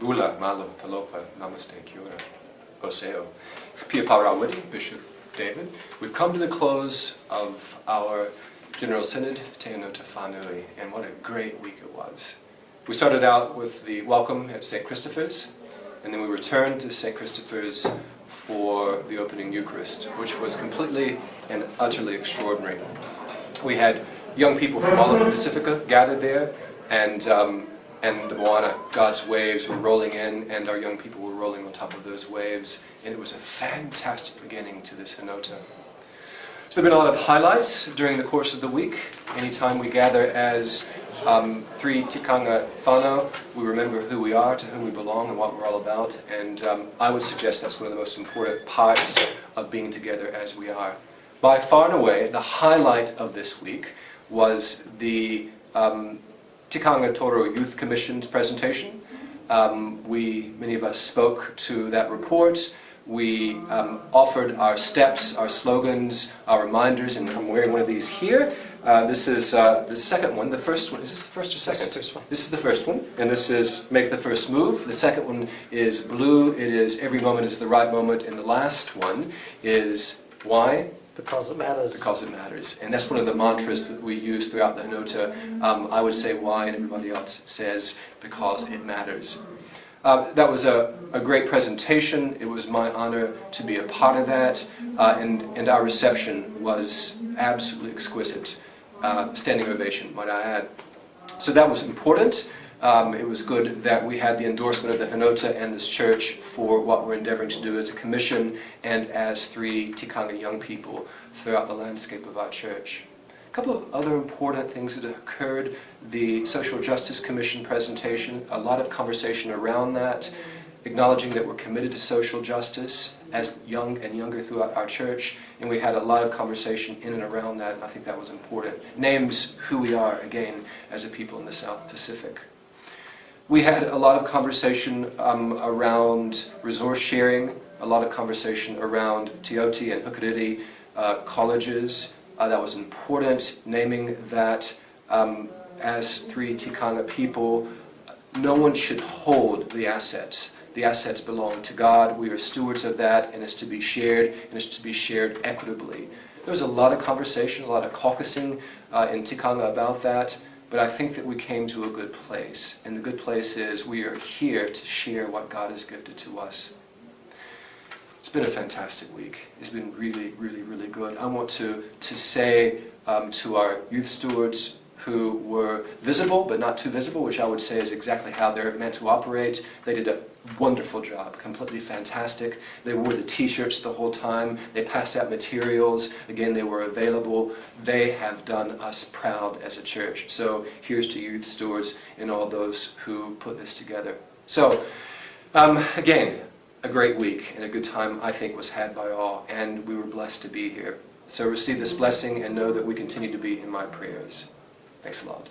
Bula, Malo, Talopa, Namaste, Kia ora, Oseo. It's Pia Paurawati, Bishop David. We've come to the close of our General Synod, Te Anota Whanui, and what a great week it was. We started out with the welcome at St. Christopher's, and then we returned to St. Christopher's for the opening Eucharist, which was completely and utterly extraordinary. We had young people from all over Pacifica gathered there, and the moana, God's waves, were rolling in, and our young people were rolling on top of those waves, and it was a fantastic beginning to this Hinota. So there have been a lot of highlights during the course of the week. Anytime we gather as three tikanga whānau, we remember who we are, to whom we belong, and what we're all about, and I would suggest that's one of the most important parts of being together as we are. By far and away, the highlight of this week was the Tikanga Toro Youth Commission's presentation. Many of us spoke to that report. We offered our steps, our slogans, our reminders, and I'm wearing one of these here. This is the second one. The first one, is this the first or second? This is the first one. This is the first one, and this is Make the First Move. The second one is blue. It is Every Moment is the Right Moment, and the last one is Why? Because it matters. Because it matters. And that's one of the mantras that we use throughout the Hinota. I would say why, and everybody else says because it matters. That was a great presentation. It was my honor to be a part of that. And our reception was absolutely exquisite. Standing ovation, might I add. So that was important. It was good that we had the endorsement of the Hinota and this church for what we're endeavoring to do as a commission and as three Tikanga young people throughout the landscape of our church. A couple of other important things that occurred. The Social Justice Commission presentation, a lot of conversation around that, acknowledging that we're committed to social justice as young and younger throughout our church, and we had a lot of conversation in and around that, and I think that was important. Names who we are, again, as a people in the South Pacific. We had a lot of conversation around resource sharing, a lot of conversation around Teoti and Hukariri colleges. That was important, naming that as three Tikanga people, no one should hold the assets. The assets belong to God. We are stewards of that, and it's to be shared, and it's to be shared equitably. There was a lot of conversation, a lot of caucusing in Tikanga about that. But I think that we came to a good place, and the good place is we are here to share what God has gifted to us. It's been a fantastic week. It's been really, really, really good. I want to say to our youth stewards who were visible but not too visible, which I would say is exactly how they're meant to operate. They did a wonderful job, completely fantastic. They wore the t-shirts the whole time. They passed out materials. Again, they were available. They have done us proud as a church. So here's to youth stewards and all those who put this together. So again, a great week and a good time, I think, was had by all, and we were blessed to be here. So receive this blessing and know that we continue to be in my prayers. Thanks a lot.